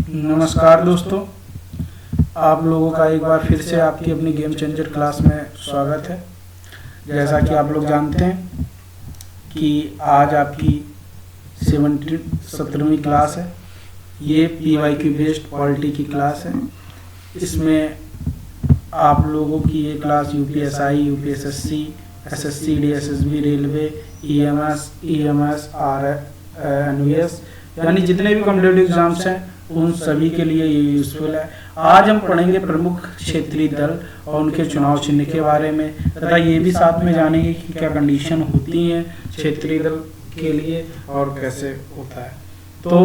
नमस्कार दोस्तों, आप लोगों का एक बार फिर से आपकी अपनी गेम चेंजर क्लास में स्वागत है। जैसा कि आप लोग जानते हैं कि आज आपकी 17वीं क्लास है। ये PYQ बेस्ड पॉलिटी की क्लास है। इसमें आप लोगों की ये class UPSI, UPSSC, SSC, DSSB, railway, EMS, NVS यानी जितने भी कॉम्पिटिटिव एग्जाम्स हैं उन सभी के लिए ये यूजफुल है। आज हम पढ़ेंगे प्रमुख क्षेत्रीय दल और उनके चुनाव चिन्ह के बारे में, तथा ये भी साथ में जानेंगे कि क्या कंडीशन होती हैं क्षेत्रीय दल के लिए और कैसे होता है। तो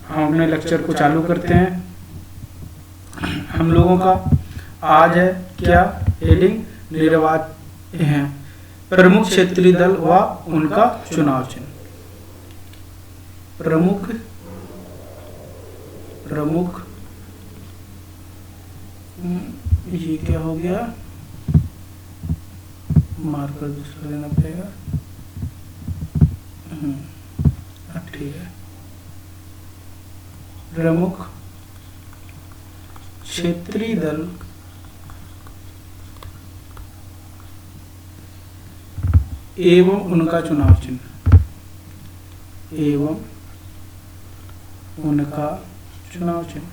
हम अपने लेक्चर को चालू करते हैं। हम लोगों का आज है क्या हेडिंग, निर्वाचन है प्रमुख क्षेत्रीय दल व उनका चुनाव चिन्ह। प्रमुख ये क्या हो गया, मार्कर दूसरा लेना पड़ेगा। ठीक है। प्रमुख क्षेत्रीय दल एवं उनका चुनाव चिन्ह, एवं उनका चुनाव चिन्ह।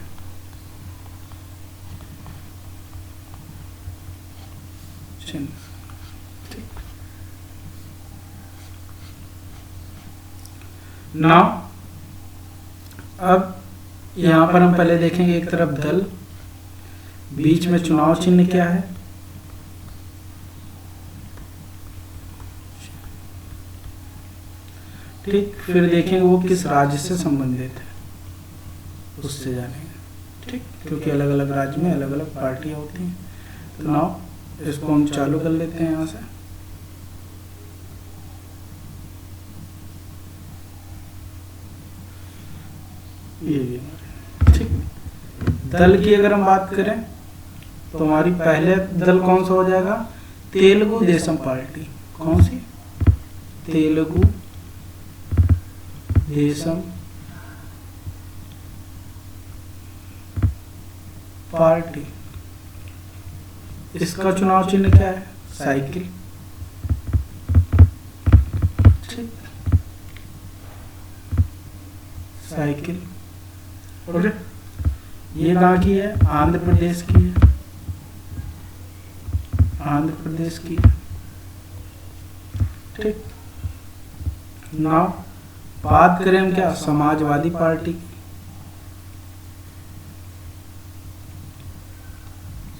नाउ अब यहाँ पर हम पहले देखेंगे, एक तरफ दल, बीच में चुनाव चिन्ह क्या है। ठीक, फिर देखेंगे वो किस राज्य से संबंधित है, उससे जानेंगे। ठीक, क्योंकि अलग अलग राज्य में अलग अलग पार्टियां होती हैं। तो नाउ इसको हम चालू कर लेते हैं यहाँ से। ये भी ठीक। दल की अगर हम बात करें तो हमारी पहले दल कौन सा हो जाएगा, तेलुगु देशम पार्टी। कौन सी? तेलुगु देशम पार्टी। इसका चुनाव चिन्ह क्या है, साइकिल। ठीक, साइकिल। और ये कहाँ की है, आंध्र प्रदेश की है, आंध्र प्रदेश की। ठीक, नाउ बात करें हम क्या, समाजवादी पार्टी की।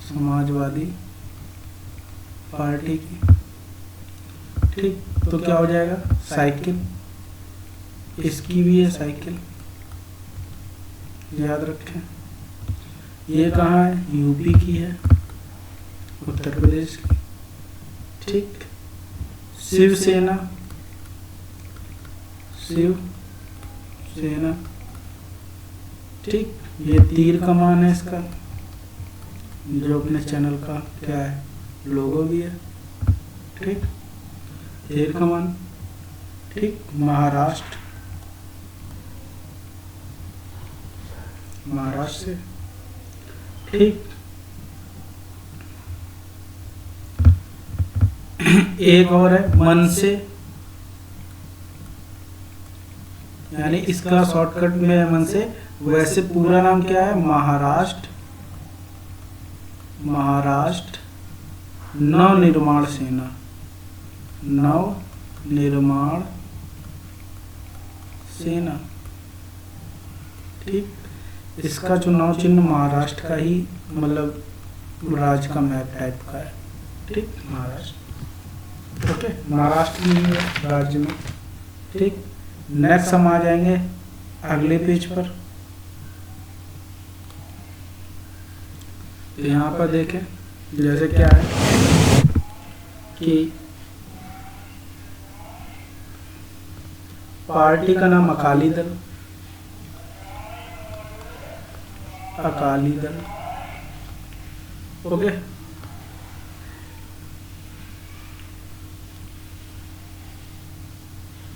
समाजवादी पार्टी की। ठीक, तो क्या हो जाएगा, साइकिल। इसकी भी है साइकिल, याद रखें। ये कहाँ है, यूपी की है, उत्तर प्रदेश की। ठीक, शिवसेना, शिवसेना। ठीक, ये तीर कमान है इसका, जो अपने चैनल का क्या है, लोगो भी है। ठीक, तीर कमान। ठीक, महाराष्ट्र, महाराष्ट्र से। ठीक, एक और है मनसे, यानी इसका शॉर्टकट में है मनसे। वैसे पूरा नाम क्या है, महाराष्ट्र नव निर्माण सेना, नव निर्माण सेना। ठीक, इसका चुनाव चिन्ह महाराष्ट्र का ही, मतलब राज्य का मैप टाइप का है। ठीक, महाराष्ट्र। ओके, महाराष्ट्र में राज्य में। ठीक, नेक्स्ट हम आ जाएंगे अगले पेज पर। यहाँ पर देखें, जैसे क्या है कि पार्टी का नाम अकाली दल, अकाली दल। ओके,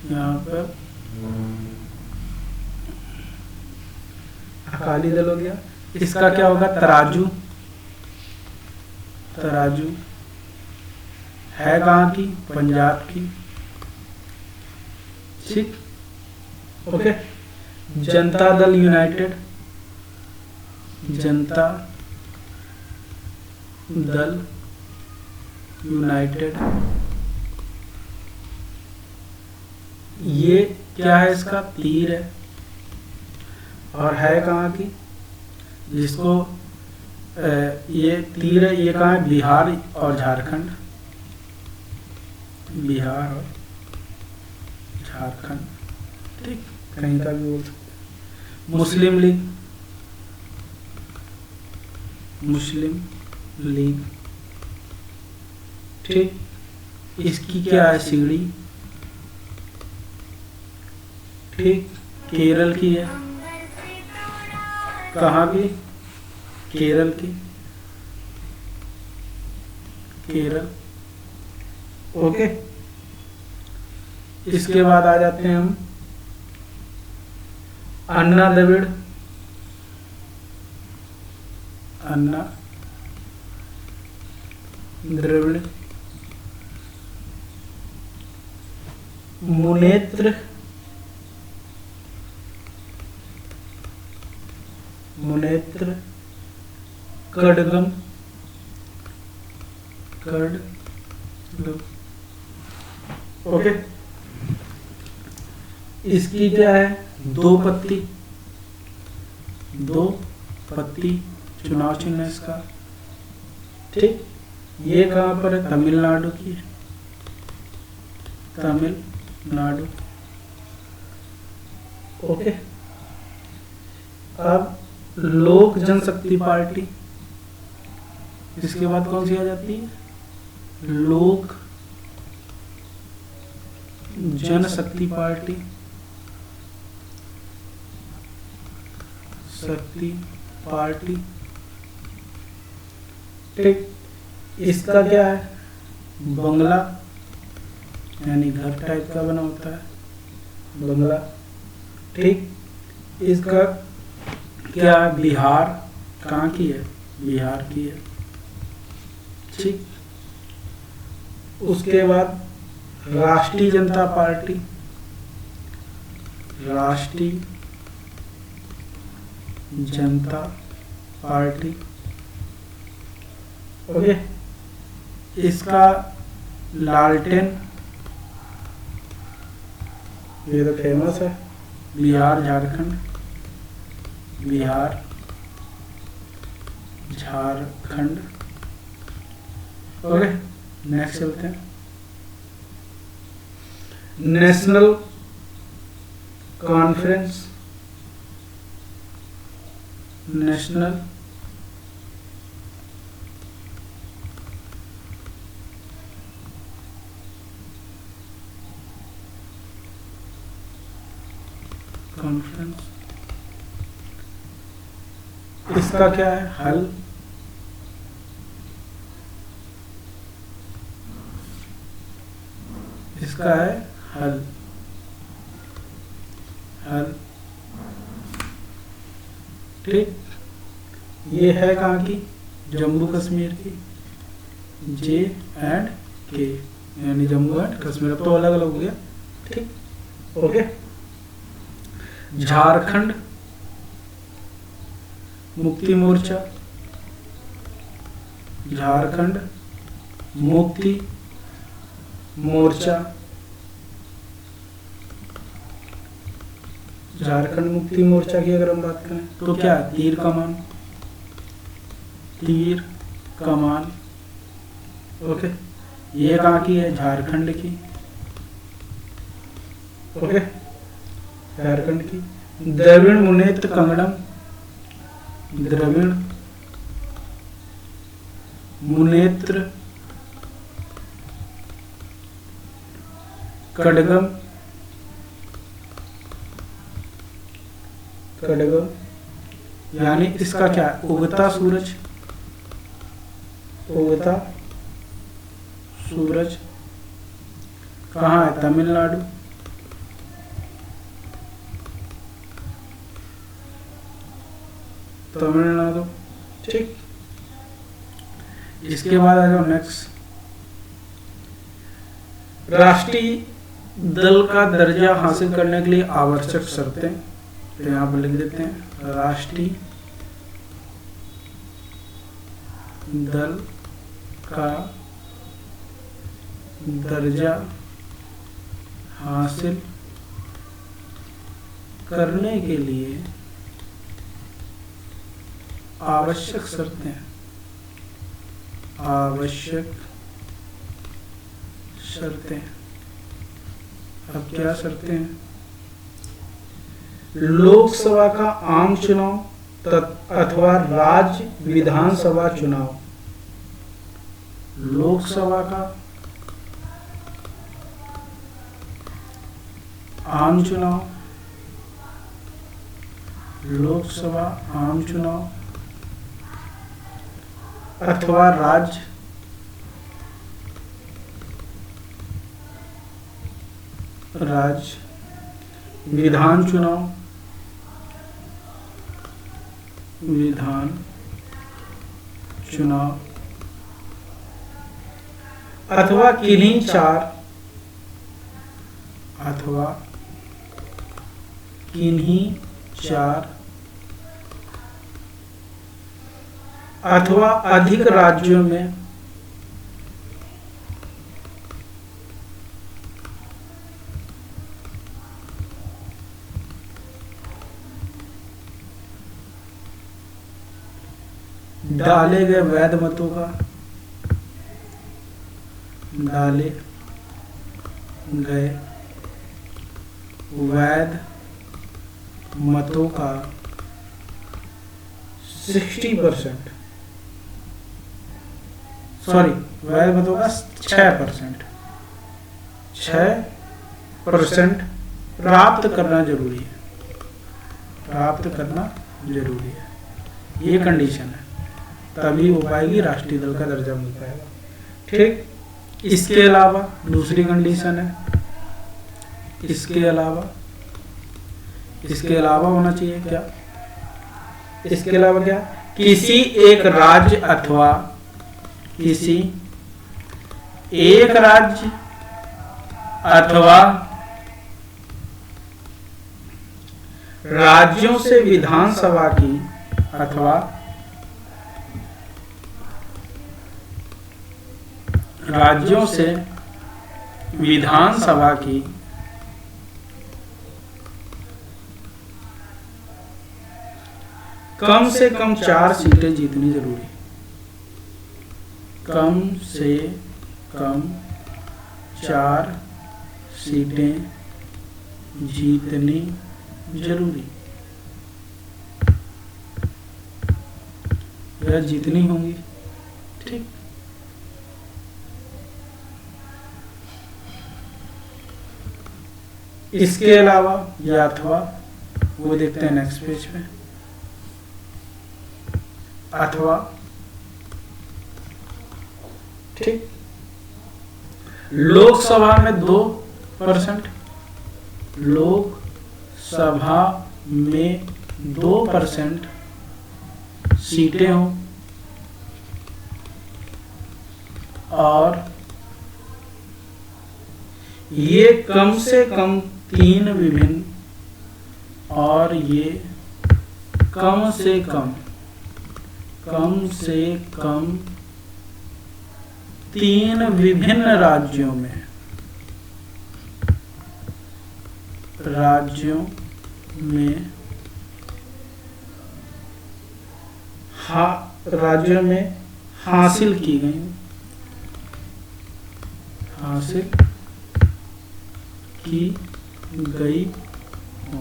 यहाँ पर अकाली दल हो गया। इसका क्या होगा? तराजू। तराजू है कहाँ की? पंजाब की। ठीक, okay. Janata Dal United, Janata Dal United, ये क्या है? इसका तीर है, और है कहाँ की? जिसको ये तीर है, ये कहाँ है? बिहार और झारखंड, बिहार और झारखंड। ठीक, कहीं का भी बोल सकते। मुस्लिम लीग, मुस्लिम लीग, ठीक। इसकी क्या है? सीढ़ी, ठीक। केरल की है, कहाँ की? केरल की, केरल, ओके। इसके बाद आ जाते हैं हम अन्ना द्रविड़, अन्ना द्रविड़, मुनेत्र, मुनेत्र कड़गम, कड़गम, ओके। इसकी क्या है? दो पत्ती, दो पत्ती चुनाव चिन्ह इसका, ठीक। ये कहाँ पर है? तमिलनाडु की है, तमिलनाडु, ओके। अब लोक जनशक्ति पार्टी, इसके बाद कौन सी आ जाती है? लोक जनशक्ति पार्टी, शक्ति पार्टी, ठीक। इसका क्या है? बंगला, यानी घर टाइप का बना होता है, बंगला, ठीक। इसका क्या है? बिहार, कहाँ की है? बिहार की है, ठीक। उसके बाद राष्ट्रीय जनता पार्टी, राष्ट्रीय जनता पार्टी, ओके। इसका लालटेन, ये तो फेमस है, बिहार झारखंड, बिहार झारखंड, ओके। नेक्स्ट चलते हैं। नेशनल कॉन्फ्रेंस, नेशनल कॉन्फ्रेंस, इसका क्या है? हल, इसका है हल, हल, ठीक। ये है कहाँ की? जम्मू कश्मीर की, जे एंड के, यानी जम्मू एंड कश्मीर। अब तो अलग अलग हो गया, ठीक, ओके। झारखंड मुक्ति मोर्चा, झारखंड मुक्ति मोर्चा, झारखंड मुक्ति मोर्चा की अगर हम बात करें तो क्या? तीर कमान, तीर कमान, ओके। ये कहाँ की है? झारखंड की, ओके, झारखंड की। द्रविड़ मुनेत्र कंगड़म, द्रविड़ मुनेत्र कड़गम, कड़गम, यानी इसका क्या? उगता सूरज, उगता सूरज, कहाँ है? तमिलनाडु, तमिलनाडु। ठीक, इसके बाद आ जाओ नेक्स्ट, राष्ट्रीय दल का दर्जा हासिल करने के लिए आवश्यक शर्तें। तो यहाँ पर लिख देते हैं राष्ट्रीय दल का दर्जा हासिल करने के लिए आवश्यक शर्तें। आवश्यक शर्तें, अब क्या शर्तें हैं? लोकसभा का आम चुनाव अथवा राज्य विधानसभा चुनाव। लोकसभा का आम चुनाव, लोकसभा आम चुनाव अथवा राज्य विधान चुनाव, विधान चुनाव अथवा किन्हीं चार, अथवा किन्हीं चार अथवा अधिक राज्यों में डाले गए वैध मतों का, डाले गए वैध मतों का 60%, सॉरी वैध मतों का 6% प्राप्त करना जरूरी है, प्राप्त करना जरूरी है। ये कंडीशन है, तभी हो पाएगी राष्ट्रीय दल का दर्जा मिल पाएगा। ठीक, इसके अलावा दूसरी कंडीशन है, इसके अलावा होना चाहिए क्या? इसके अलावा क्या? किसी एक राज्य अथवा किसी एक राज्य अथवा राज्यों से विधानसभा की, अथवा राज्यों से विधानसभा की कम से कम 4 सीटें जीतनी जरूरी, कम से कम 4 सीटें जीतनी जरूरी, या जीतनी होंगी। ठीक, इसके अलावा या अथवा वो देखते हैं नेक्स्ट पेज पे, अथवा ठीक, लोकसभा में 2%, लोकसभा में 2% सीटें हों और ये कम से कम 3 विभिन्न, और ये कम से कम 3 विभिन्न राज्यों में हासिल की गई, हासिल की गई हो,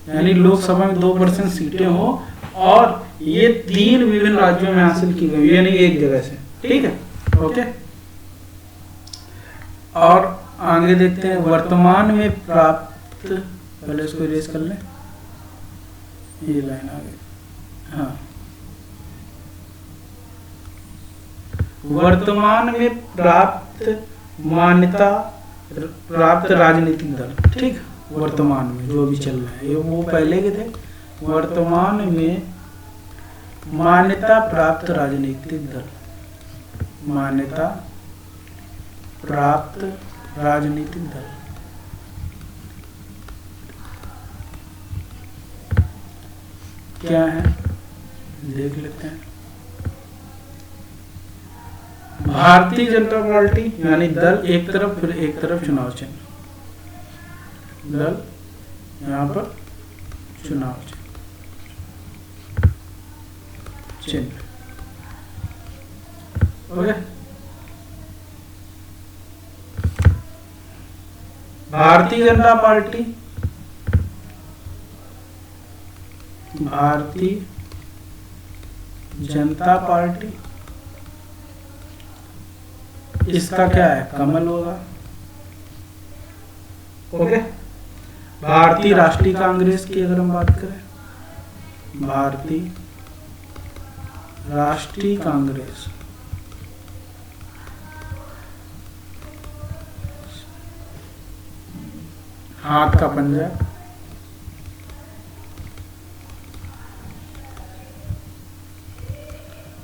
यानी लोकसभा में 2% सीटें हो और ये 3 विभिन्न राज्यों में हासिल की गई, यानी एक जगह से। ठीक है, ओके। और आगे देखते हैं, वर्तमान में प्राप्त, पहले इसको इरेज कर लें, ये लाइन आ गई। हाँ, वर्तमान में प्राप्त मान्यता प्राप्त राजनीतिक दल। ठीक, वर्तमान में जो भी चल रहा है, ये वो पहले के थे। वर्तमान में मान्यता प्राप्त राजनीतिक दल, मान्यता प्राप्त राजनीतिक दल। क्या है देख लेते हैं। भारतीय जनता पार्टी यानी दल एक तरफ, फिर एक तरफ चुनाव चिन्ह, दल यहाँ पर चुनाव चिन्ह। Okay, Bharatiya Janata party, Bharatiya Janata party, इसका क्या है, कमल होगा। ओके, भारतीय राष्ट्रीय कांग्रेस की अगर हम बात करें, भारतीय राष्ट्रीय कांग्रेस, हाथ का पंजा,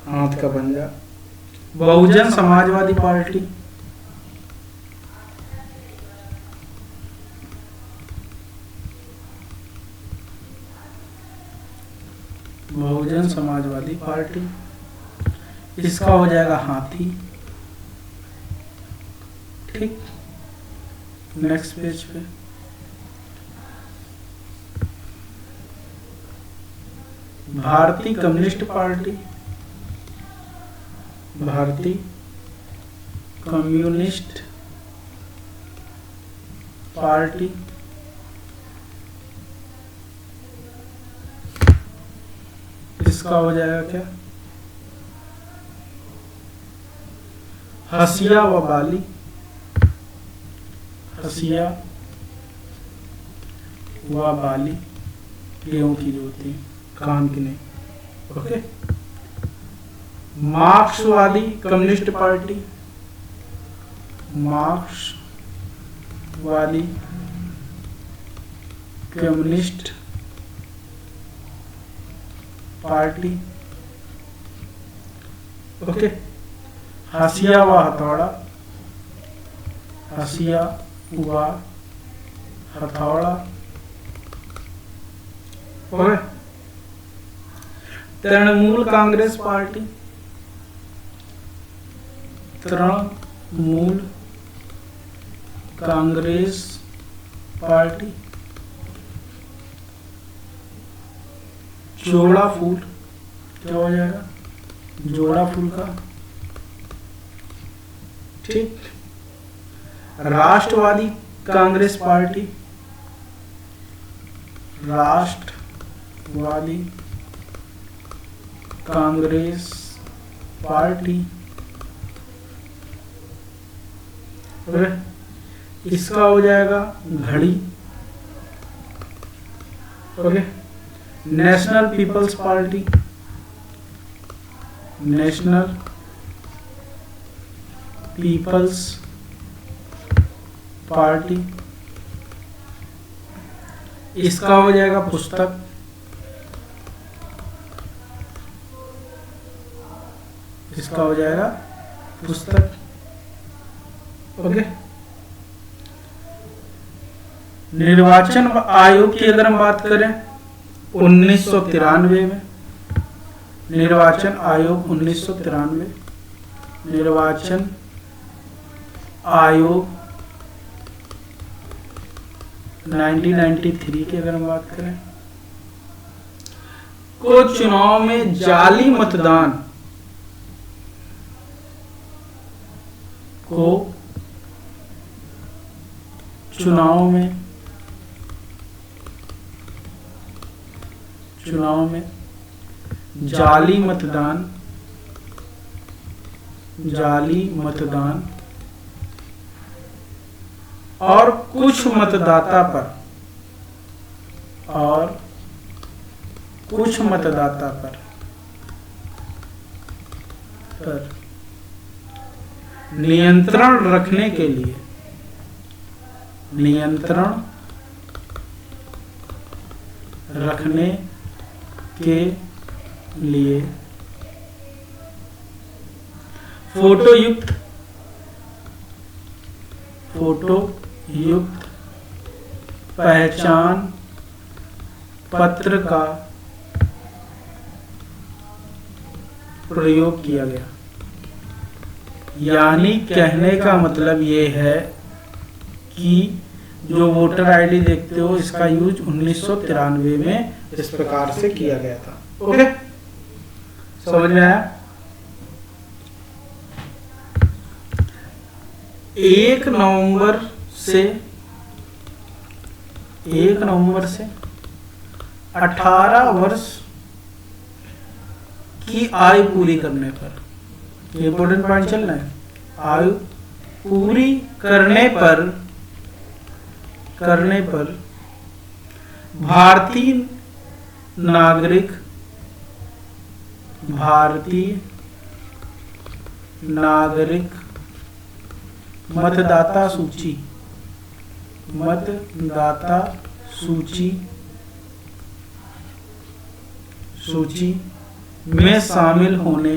हाथ का पंजा। बहुजन समाजवादी पार्टी, बहुजन समाजवादी पार्टी, इसका हो जाएगा हाथी। ठीक, नेक्स्ट पेज पे भारतीय कम्युनिस्ट पार्टी, भारतीय कम्युनिस्ट पार्टी, इसका हो जाएगा क्या, हसिया व बाली, हसिया व बाली, गेहूं की जो होती है, कान की नहीं। ओके, मार्क्सवादी कम्युनिस्ट पार्टी, मार्क्सवादी कम्युनिस्ट पार्टी। ओके, हसिया व हथौड़ा, हसिया व हथौड़ा। Okay, Trinamool Congress party, Trinamool Congress party, जोड़ा फूल, क्या हो जाएगा, जोड़ा फूल का। ठीक, राष्ट्रवादी कांग्रेस पार्टी, राष्ट्रवादी कांग्रेस पार्टी, इसका हो जाएगा घड़ी। Okay, national people's party, national people's party, इसका हो जाएगा पुस्तक। इसका हो जाएगा पुस्तक। ओके, निर्वाचन आयोग की अगर हम बात करें 1993 में, निर्वाचन आयोग 1993, निर्वाचन आयोग 1993 की अगर हम बात करें, को चुनाव में जाली मतदान को चुनाव में जाली मतदान और कुछ मतदाता पर नियंत्रण रखने के लिए, नियंत्रण रखने के लिए फोटोयुक्त पहचान पत्र का प्रयोग किया गया। यानी कहने का मतलब ये है कि जो वोटर आईडी देखते हो इसका यूज 1993 में इस प्रकार से किया गया था। ओके, समझ में आया? 1 नवंबर से 18 वर्ष की आयु पूरी करने पर, इंपॉर्टेंट पॉइंट चल रहा है, आयु पूरी करने पर भारतीय नागरिक मतदाता सूची में शामिल होने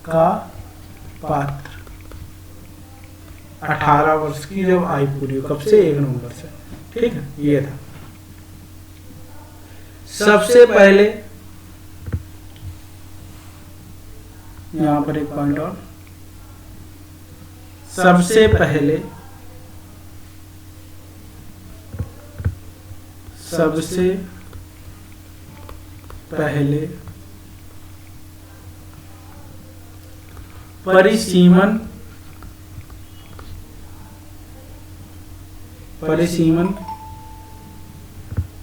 का पात्र 18 वर्ष की जब आयु पूरी हो, कब से? 1 नवंबर से। ठीक है, ये था। सबसे पहले यहां पर एक पॉइंट और, सबसे पहले परिसीमन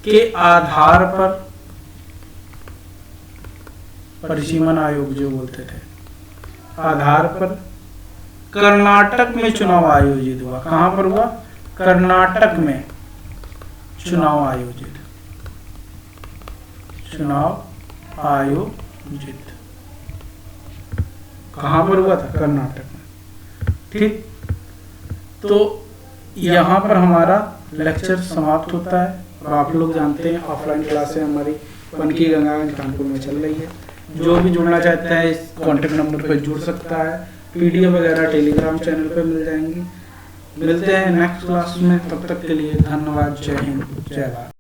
के आधार पर, परिसीमन आयोग जो बोलते थे, आधार पर कर्नाटक में चुनाव आयोजित हुआ। कहां पर हुआ? कर्नाटक में चुनाव आयोजित। कहां पर हुआ था? कर्नाटक में। ठीक, तो यहाँ पर हमारा लेक्चर समाप्त होता है। और आप लोग जानते हैं ऑफलाइन क्लासें हमारी पनकी गंगागंज कानपुर में चल रही है। जो भी जुड़ना चाहता है इस कॉन्टेक्ट नंबर पर जुड़ सकता है। पीडीएफ वगैरह टेलीग्राम चैनल पर मिल जाएंगी। मिलते हैं नेक्स्ट क्लास में, तब तक के लिए धन्यवाद। जय हिंद, जय भारत।